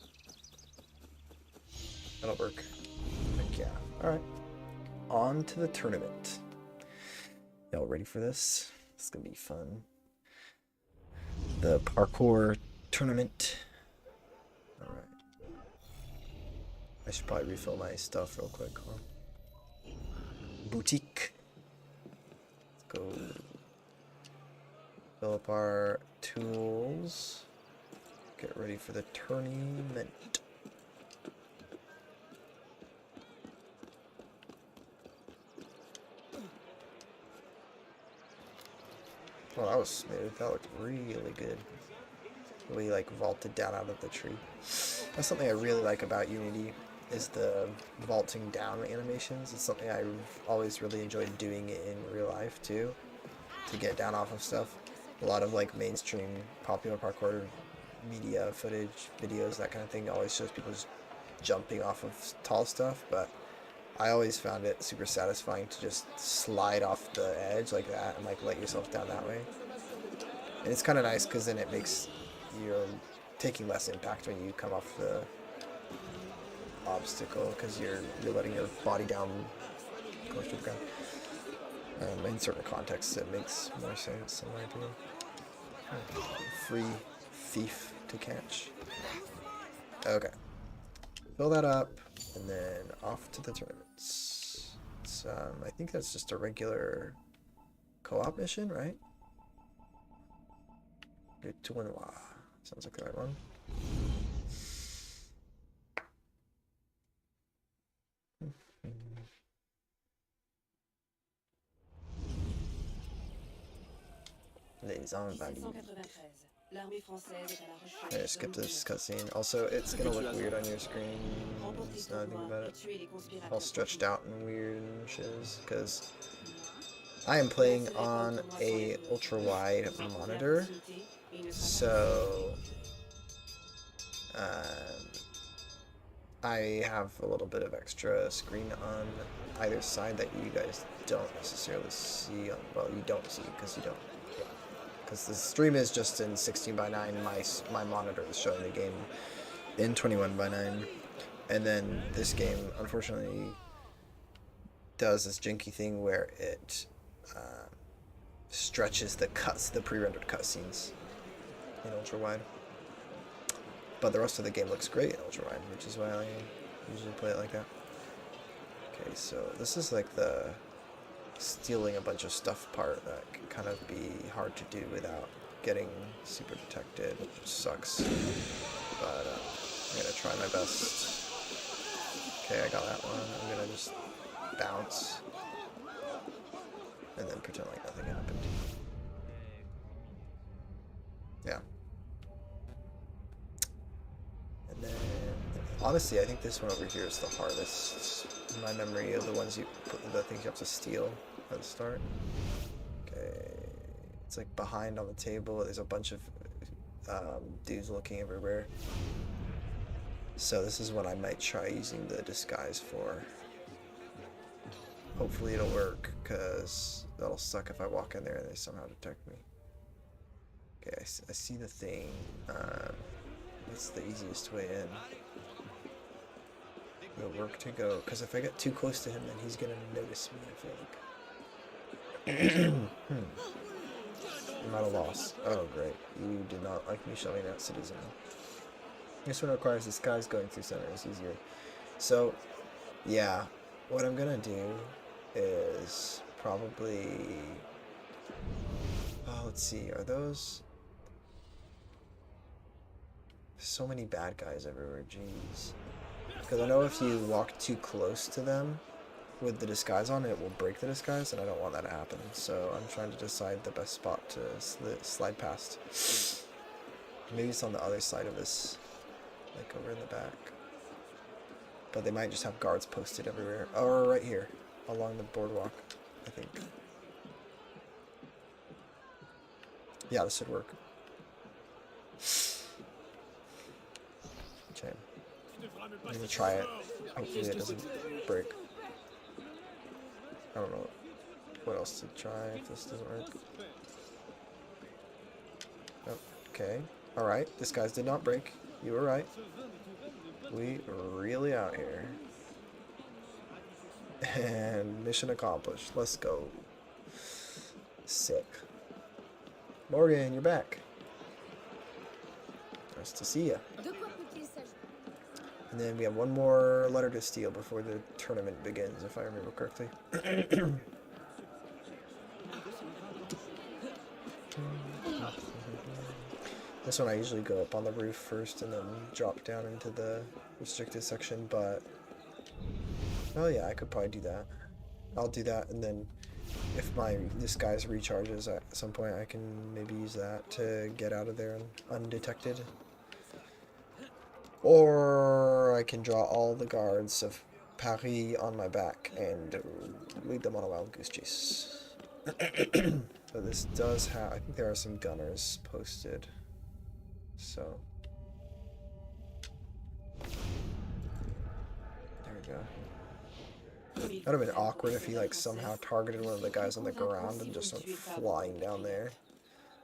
That'll work. Heck yeah. Alright. On to the tournament. Y'all ready for this? This is gonna be fun. The parkour tournament. Alright. I should probably refill my stuff real quick. Huh? Boutique. go fill up our tools. Get ready for the tournament. Oh, that was smooth. That looked really good. We like vaulted down out of the tree. That's something I really like about Unity, is the vaulting down animations. It's something I've always really enjoyed doing in real life too, to get down off of stuff. A lot of like mainstream popular parkour media footage, videos, that kind of thing always shows people just jumping off of tall stuff, but I always found it super satisfying to just slide off the edge like that and like let yourself down that way. And it's kind of nice because then it makes you're taking less impact when you come off the obstacle, because you're letting your body down close to the ground. In certain contexts, it makes more sense, in my opinion. Free thief to catch. Okay, fill that up, and then off to the tournaments. It's, I think that's just a regular co-op mission, right? Le tournoi. Sounds like the right one. Les Invalides. Okay, skip this cutscene. Also, it's gonna look weird on your screen. Just now I think about it. All stretched out and weird and shiz, because I am playing on a ultra-wide monitor, so I have a little bit of extra screen on either side that you guys don't necessarily see. Well, you don't see because you don't. Because the stream is just in 16:9. My monitor is showing the game in 21:9, and then this game unfortunately does this janky thing where it stretches the pre-rendered cutscenes in ultra wide. But the rest of the game looks great in ultra wide, which is why I usually play it like that. Okay, so this is like the stealing a bunch of stuff part that can kind of be hard to do without getting super detected, which sucks. But I'm gonna try my best. Okay, I got that one. I'm gonna just bounce and then pretend like nothing happened. Yeah. And then, honestly, I think this one over here is the hardest. In my memory of the ones the things you have to steal at the start. Okay, it's like behind on the table. There's a bunch of dudes looking everywhere. So this is what I might try using the disguise for. Hopefully it'll work, because that'll suck if I walk in there and they somehow detect me. Okay, I see the thing. What's the easiest way in? It'll work to go, because if I get too close to him, then he's gonna notice me, I think. I'm at a loss. Oh, great. You did not like me showing that, citizen. This one requires disguise. Going through center is easier. So, yeah, what I'm gonna do is probably... Oh, let's see. Are those... So many bad guys everywhere. Jeez. Because I know if you walk too close to them with the disguise on, it will break the disguise, and I don't want that to happen. So I'm trying to decide the best spot to slide past. Maybe it's on the other side of this, like over in the back. But they might just have guards posted everywhere. Or right here, along the boardwalk, I think. Yeah, this should work. Okay. I'm gonna try it. Hopefully it doesn't break. I don't know what else to try if this doesn't work. Oh, okay. Alright, this guy's did not break. You were right. We really out here. And mission accomplished. Let's go. Sick. Morgan, you're back. Nice to see you. And then we have one more letter to steal before the tournament begins, if I remember correctly. This one I usually go up on the roof first and then drop down into the restricted section, but oh yeah, I could probably do that. I'll do that, and then if my disguise recharges at some point, I can maybe use that to get out of there undetected. Or I can draw all the guards of Paris on my back and lead them on a wild goose chase. So this does have, I think there are some gunners posted. So there we go. That would have been awkward if he like somehow targeted one of the guys on the ground and just went flying down there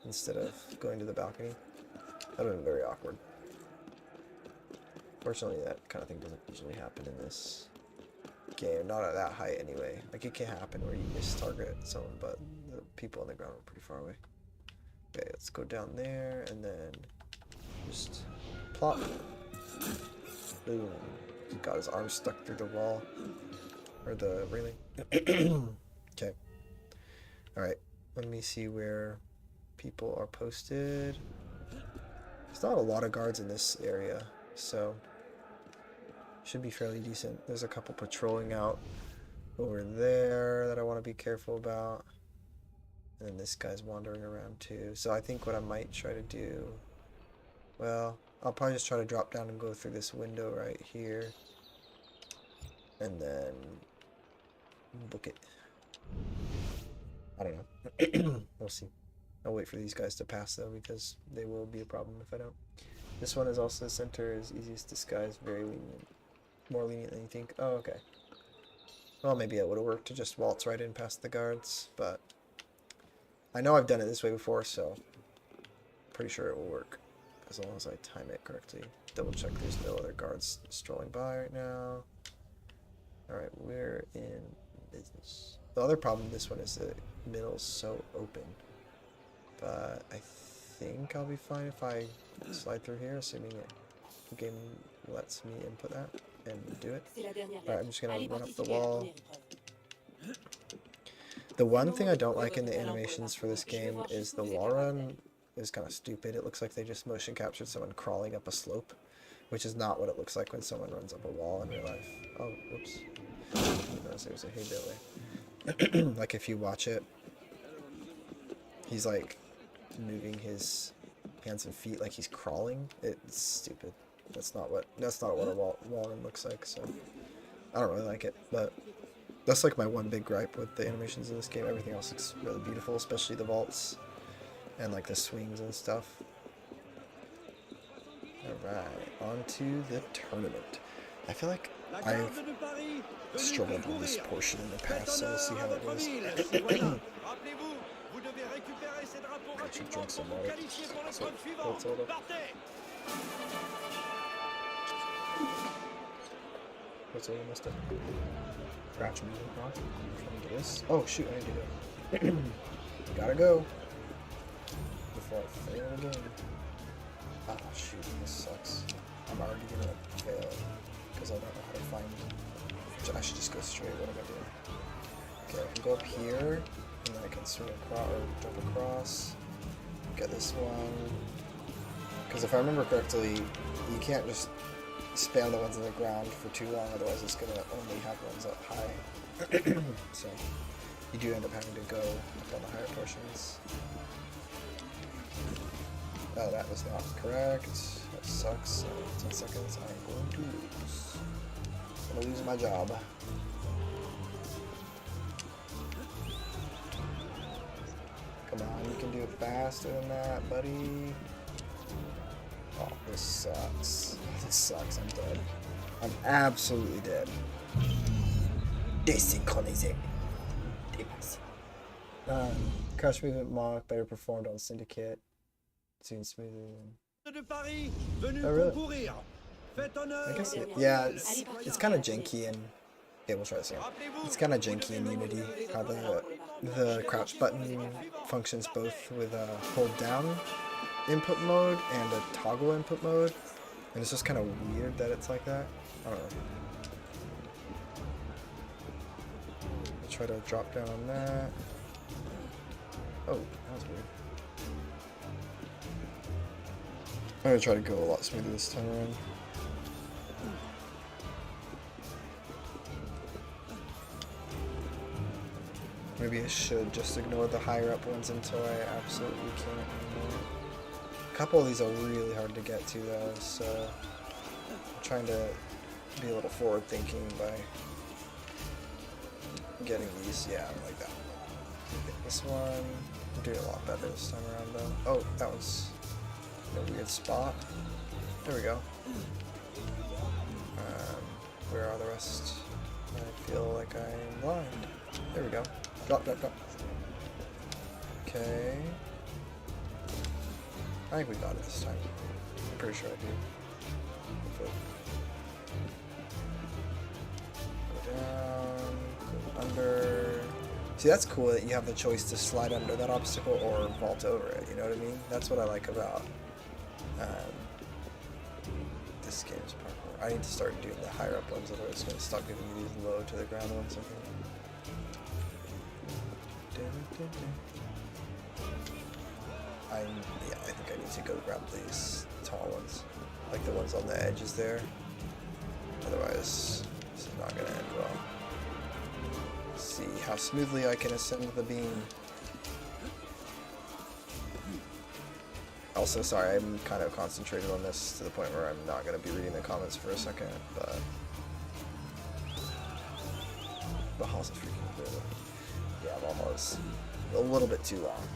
instead of going to the balcony. That would have been very awkward. Fortunately, that kind of thing doesn't usually happen in this game. Not at that height anyway. Like, it can happen where you miss-target someone, but the people on the ground are pretty far away. Okay, let's go down there and then just plop. Boom. Got his arm stuck through the wall. Or the railing. Okay. Alright. Let me see where people are posted. There's not a lot of guards in this area, so should be fairly decent. There's a couple patrolling out over there that I want to be careful about. And then this guy's wandering around too. So I think what I might try to do, well, I'll probably just try to drop down and go through this window right here. And then book it. I don't know. We'll see. I'll wait for these guys to pass though, because they will be a problem if I don't. This one is also center is easiest disguise, very lenient. More lenient than you think. Oh, okay. Well, maybe it would have worked to just waltz right in past the guards, but I know I've done it this way before, so pretty sure it will work as long as I time it correctly. Double check there's no other guards strolling by right now. Alright, we're in business. The other problem with this one is the middle's so open. But I think I'll be fine if I slide through here, assuming the game lets me input that and do it. Alright, I'm just gonna run up the wall. The one thing I don't like in the animations for this game is the wall run is kind of stupid. It looks like they just motion captured someone crawling up a slope, which is not what it looks like when someone runs up a wall in real life. Oh, whoops. I didn't notice there was a hay bale there. Like if you watch it, he's like moving his hands and feet like he's crawling. It's stupid. That's not what a wall run looks like. So I don't really like it, but that's like my one big gripe with the animations in this game. Everything else looks really beautiful, especially the vaults and like the swings and stuff. Alright, on to the tournament. I feel like I've struggled with this portion in the past, so we'll see how that goes. I should drink some water. So, hold up. What's all messed up? Scratch me across. Trying to do this. Oh shoot, I need to go. Gotta go. Before I fail again. Ah shoot, this sucks. I'm already gonna fail because I don't know how to find. I should just go straight. What am I doing? Okay, I can go up here, and then I can swing across or jump across. Get this one. Because if I remember correctly, you can't just spam the ones on the ground for too long, otherwise it's gonna only have ones up high. So you do end up having to go up on the higher portions. Oh, that was not correct. That sucks. 10 seconds. I'm going to lose. I'm gonna lose my job. Come on, you can do it faster than that, buddy. Oh, this sucks. This sucks. I'm dead. I'm absolutely dead. Desynchronisé. Crash movement mock better performed on Syndicate. Soon smoother. Oh, really? I guess it, yeah, it's kind of janky and yeah, we'll try this again. It's kind of janky in Unity how the crouch button functions both with a hold down input mode and a toggle input mode, and it's just kind of weird that it's like that. I don't know. I'll try to drop down on that. Oh, that was weird. I'm gonna try to go a lot smoother this time around. Maybe I should just ignore the higher up ones until I absolutely can't anymore. A couple of these are really hard to get to though, so I'm trying to be a little forward thinking by getting these. Yeah, I like that. Get this one. I'm doing a lot better this time around though. Oh, that was a weird spot. There we go. Where are the rest? I feel like I'm blind. There we go. Drop, drop, drop. Okay. I think we got it this time. I'm pretty sure I do. Go down, go under. See, that's cool that you have the choice to slide under that obstacle or vault over it, you know what I mean? That's what I like about this game's parkour. I need to start doing the higher up ones, otherwise it's going to stop giving me these low to the ground ones, I think. Yeah, I think I need to go grab these tall ones, like the ones on the edges there. Otherwise, this is not going to end well. Let's see how smoothly I can ascend the beam. Also, sorry, I'm kind of concentrated on this to the point where I'm not going to be reading the comments for a second, but Valhalla's freaking good. Yeah, Valhalla's a little bit too long.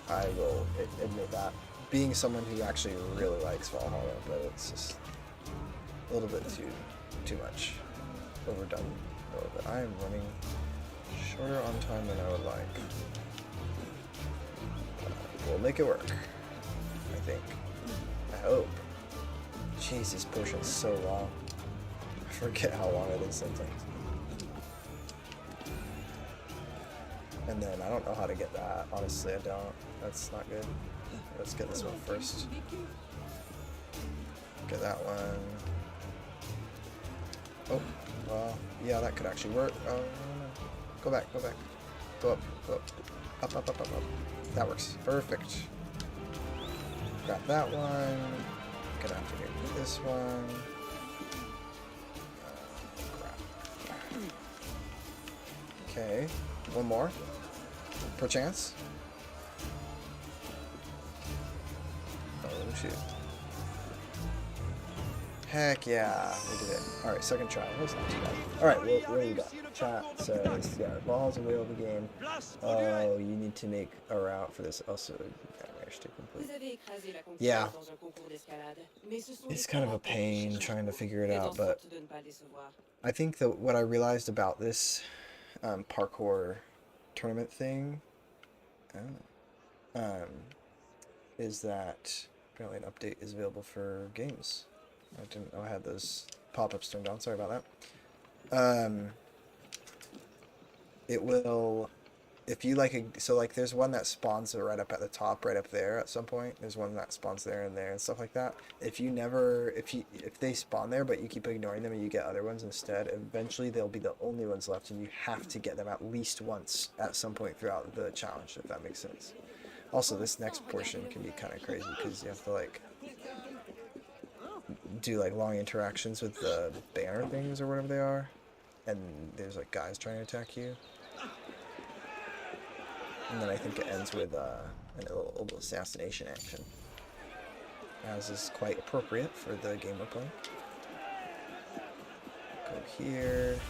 I will admit that. Being someone who actually really likes Valhalla, but it's just a little bit too much. Overdone a little bit. I am running shorter on time than I would like. We'll make it work, I think. I hope. Jeez, this portion's so long. I forget how long it is sometimes. And then I don't know how to get that. Honestly, I don't. That's not good. Let's get this one first. Get that one. Oh, well, yeah, that could actually work. Oh, no. Go back, go back. Go up, go up. Up, up, up, up, up. That works. Perfect. Grab that one. Gonna have to get this one. Crap. Okay, one more. Perchance. Oh shoot. Heck yeah, we did it. Alright, second try. That's not too bad. Alright, what do we got? Chat says, yeah, Valhalla's a wheel of the game. Oh, you need to make a route for this. Also, managed to complete. Yeah. It's kind of a pain trying to figure it out, but I think that what I realized about this parkour tournament thing is that apparently an update is available for games. I didn't know I had those pop-ups turned on. Sorry about that. It will, if you so there's one that spawns right up at the top, right up there at some point. There's one that spawns there and stuff like that. If they spawn there but you keep ignoring them and you get other ones instead, eventually they'll be the only ones left and you have to get them at least once at some point throughout the challenge, if that makes sense. Also, this next portion can be kind of crazy because you have to do long interactions with the banner things or whatever they are, and there's guys trying to attack you. And then I think it ends with a little assassination action, as is quite appropriate for the game we're playing. Go here.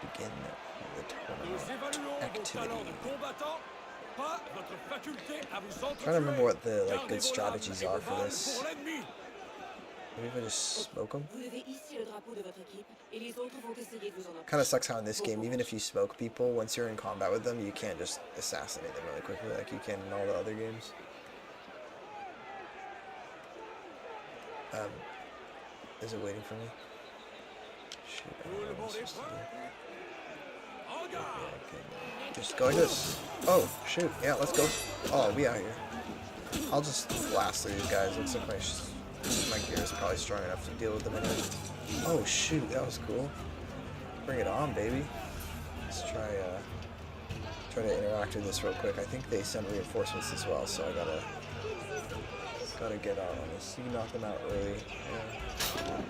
Begin the tournament activity. I'm trying to remember what the good strategies are for this. Maybe if I just smoke them? Kind of sucks how in this game, even if you smoke people, once you're in combat with them, you can't just assassinate them really quickly like you can in all the other games. Is it waiting for me? Shoot, I don't know what I'm supposed to do. Just go like this. Oh, shoot. Yeah, let's go. Oh, we out here. I'll just blast through these guys. Looks like my gear is probably strong enough to deal with them anyway. Oh, shoot. That was cool. Bring it on, baby. Let's try, try to interact with this real quick. I think they sent reinforcements as well, so I gotta get out on this. You can knock them out early. Yeah.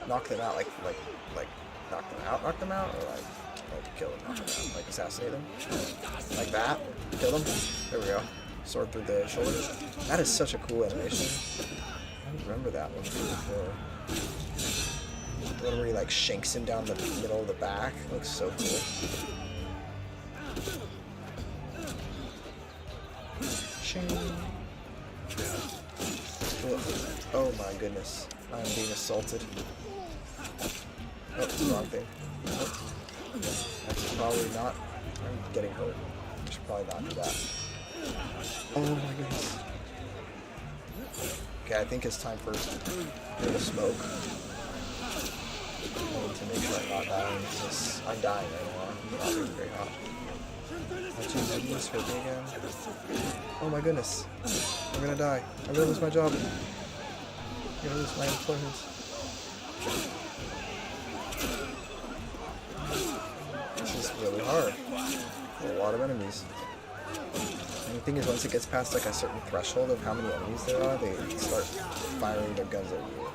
Knock them out like knock them out, or like kill them, knock them out, like assassinate them, like that. Kill them. There we go. Sword through the shoulder. That is such a cool animation. I don't remember that one before. The one where he like shanks him down the middle of the back. Looks so cool. Shing. Oh my goodness. I am being assaulted. Oh, wrong thing. Oh. That's probably not. I'm getting hurt. I should probably not do that. Oh my goodness. Okay, I think it's time for a little smoke. I need to make sure I'm not dying, because I'm dying right now. I'm not being very hot. My two enemies hurt me again. Oh my goodness. I'm gonna die. I'm gonna lose my job. I'm gonna lose my employment. This is really hard. A lot of enemies. And the thing is, once it gets past like a certain threshold of how many enemies there are, they start firing their guns at you.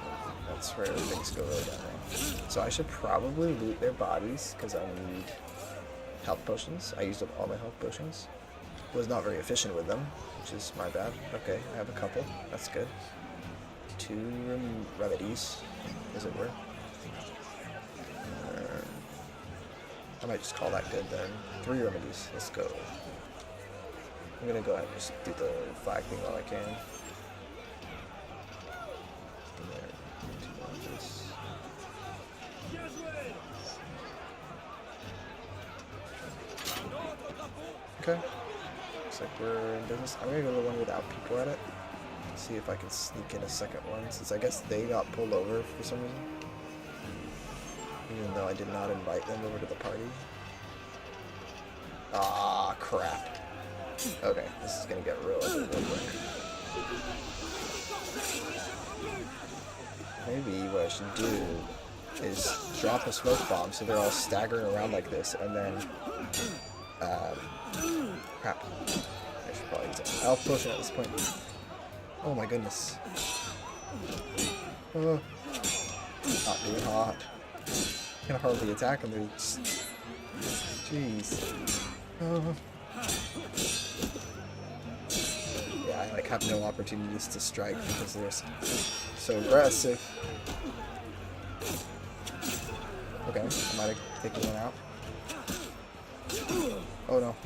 That's where things go really downhill. So I should probably loot their bodies, because I need health potions. I used up all my health potions. Was not very efficient with them, which is my bad. Okay, I have a couple. That's good. 2 remedies, as it were. I might just call that good then. 3 remedies. Let's go. I'm gonna go ahead and just do the flag thing while I can. Okay. Looks like we're in business. I'm gonna go to the one without people at it. See if I can sneak in a second one, since I guess they got pulled over for some reason. Even though I did not invite them over to the party. Ah, crap. Okay, this is gonna get real ugly real quick. Maybe what I should do is drop a smoke bomb so they're all staggering around like this, and then crap. I should probably use a health potion at this point. Oh my goodness. Oh, not being hot. I can hardly attack them, dude. Jeez. Oh. Yeah, I like have no opportunities to strike because they're so aggressive. Okay, I might have taken one out. Oh no.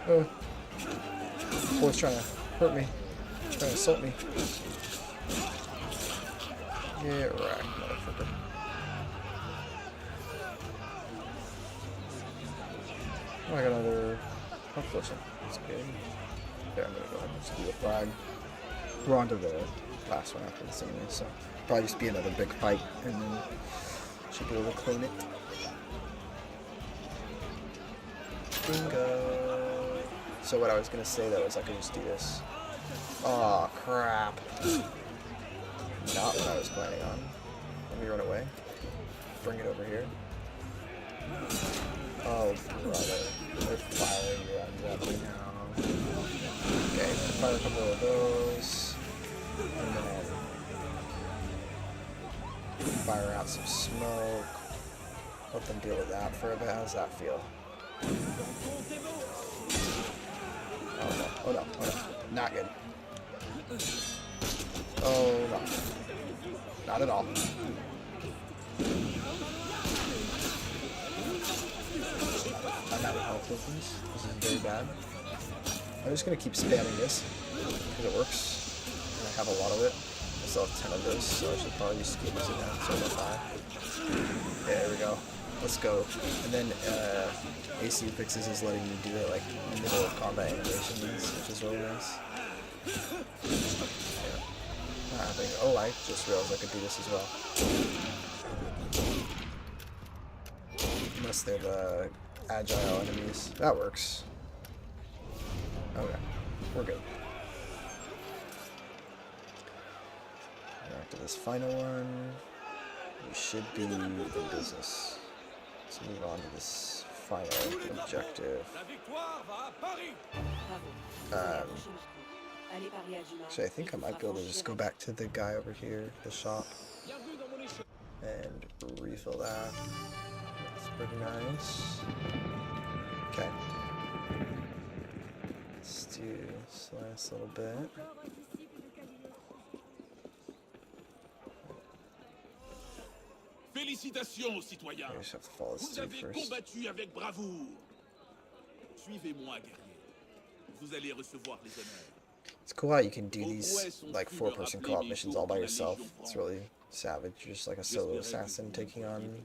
Oh. Boy's trying to hurt me. Trying to assault me. Yeah, right, motherfucker. Oh, I got another health potion. That's good. Yeah, I'm gonna go ahead and just do the flag. We're on to the last one after this anyway, so probably just be another big fight, and then should be able to clean it. Bingo. So what I was gonna say though is I could just do this. Oh crap. Not what I was planning on. Let me run away. Bring it over here. Oh brother. They're firing guns at me now. Okay, fire a couple of those. And then fire out some smoke. Let them deal with that for a bit. How's that feel? Oh no, oh no, oh no. Not good. Oh no. Not at all. I'm out of health potions. This is very bad. I'm just gonna keep spamming this because it works. And I have a lot of it. I still have 10 of those, so I should probably just keep using that so I don't die. Yeah, there we go. Let's go. And then AC Fixes is letting me do it like in the middle of combat animations, which is really nice. Yeah. Oh, I just realized I could do this as well. Unless they're the agile enemies. That works. Okay, we're good. Back to this final one. we should be in business. Let's move on to this final objective. Bravo. Actually, I think I might be able to just go back to the guy over here, the shop, and refill that. That's pretty nice. Okay. Let's do this last little bit. Félicitations, citoyens. I just have to follow this Vous dude avez first. combattu avec bravoure. Suivez-moi, guerrier. Vous allez recevoir les honneurs. It's cool how you can do these like 4-person co-op missions all by yourself. It's really savage. You're just like a solo assassin taking on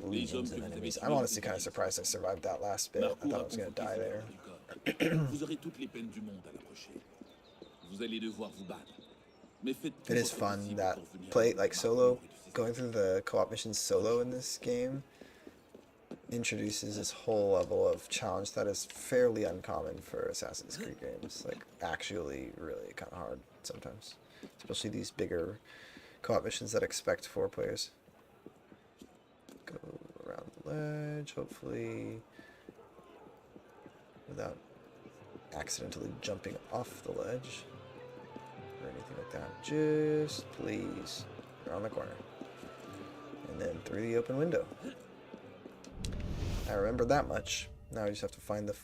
legions of enemies. I'm honestly kind of surprised I survived that last bit. I thought I was gonna die there. Vous aurez toutes les peines du monde à l'approcher. Vous allez devoir vous battre. Mais faites tout It is votre fun possible that pour venir play à like ma solo, mort et de ses going through the co-op missions solo in this game introduces this whole level of challenge that is fairly uncommon for Assassin's Creed games. Like actually really kind of hard sometimes, especially these bigger co-op missions that expect 4 players. Go around the ledge, hopefully without accidentally jumping off the ledge or anything like that. Just please around the corner and then through the open window. I remember that much. Now I just have to find the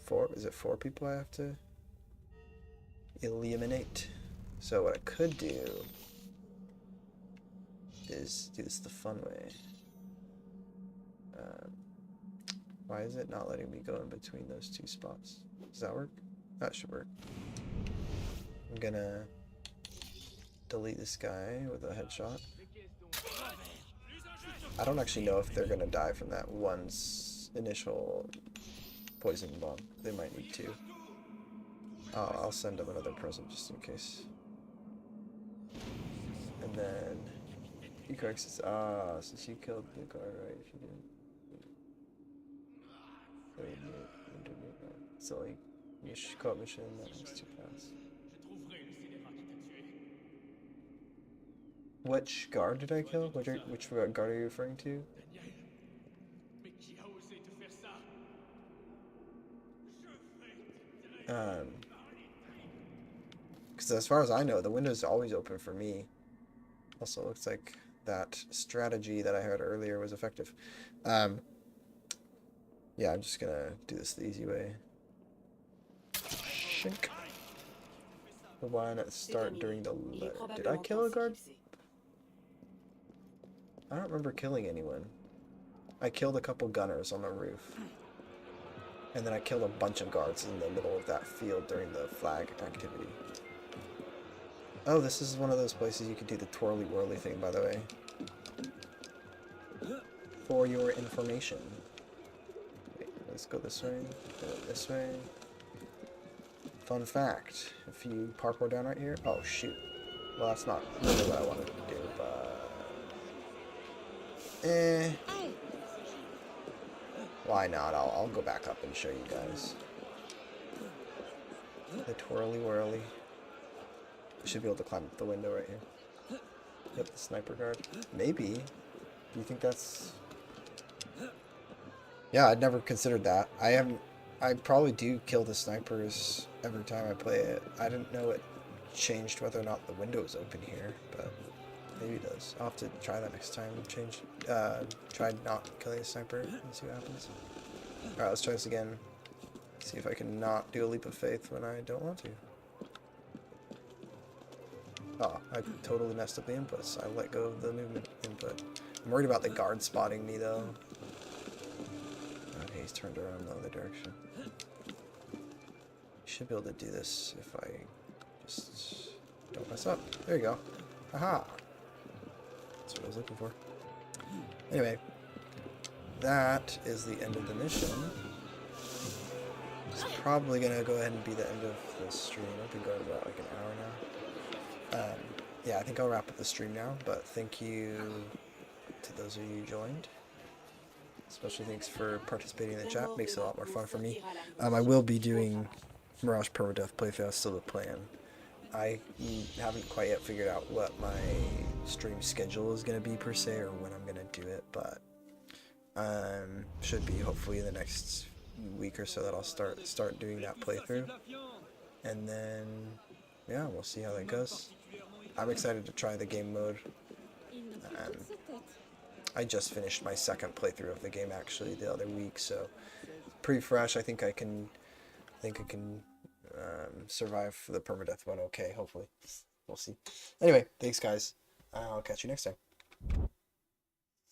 4. Is it 4 people I have to eliminate? So what I could do is do this the fun way. Why is it not letting me go in between those 2 spots? Does that work? That should work. I'm gonna delete this guy with a headshot. I don't actually know if they're gonna die from that one's initial poison bomb. They might need to. I'll send them another present just in case. And then Ecox says, so she killed the guard, right? She didn't. So like, co-op mission that was too fast. Which guard did I kill? Which guard are you referring to? Because as far as I know, the window's always open for me. Also, looks like that strategy that I heard earlier was effective. Yeah, I'm just gonna do this the easy way. Shink. The one at start during the did I kill a guard? I don't remember killing anyone. I killed a couple gunners on the roof. And then I killed a bunch of guards in the middle of that field during the flag activity. Oh, this is one of those places you can do the twirly whirly thing, by the way. For your information. Wait, let's go this way. Go this way. Fun fact, if you parkour down right here... Oh, shoot. Well, that's not really what I wanted to do, but... Why not? I'll go back up and show you guys. The twirly whirly. I should be able to climb up the window right here. Yep, the sniper guard. Maybe. Do you think that's... Yeah, I'd never considered that. I probably do kill the snipers every time I play it. I didn't know it changed whether or not the window is open here, but maybe it does. I'll have to try that next time. Try not killing a sniper and see what happens. Alright, let's try this again. See if I can not do a leap of faith when I don't want to. Oh, I totally messed up the inputs. I let go of the movement input. I'm worried about the guard spotting me though. Okay, he's turned around the other direction. Should be able to do this if I just don't mess up. There you go. Aha! That's what I was looking for. Anyway, that is the end of the mission. It's probably gonna go ahead and be the end of the stream. I've been going about like an hour now. Yeah, I think I'll wrap up the stream now, but thank you to those of you who joined. Especially thanks for participating in the chat. Makes it a lot more fun for me. I will be doing Mirage Permadeath playthrough. That's still the plan. I haven't quite yet figured out what my stream schedule is gonna be per se, or when I'm gonna do it, but should be hopefully in the next week or so that I'll start doing that playthrough, and then yeah, we'll see how that goes. I'm excited to try the game mode. I just finished my second playthrough of the game actually the other week, so pretty fresh. I think I can survive the permadeath one okay, hopefully. We'll see. Anyway, thanks guys. I'll catch you next time.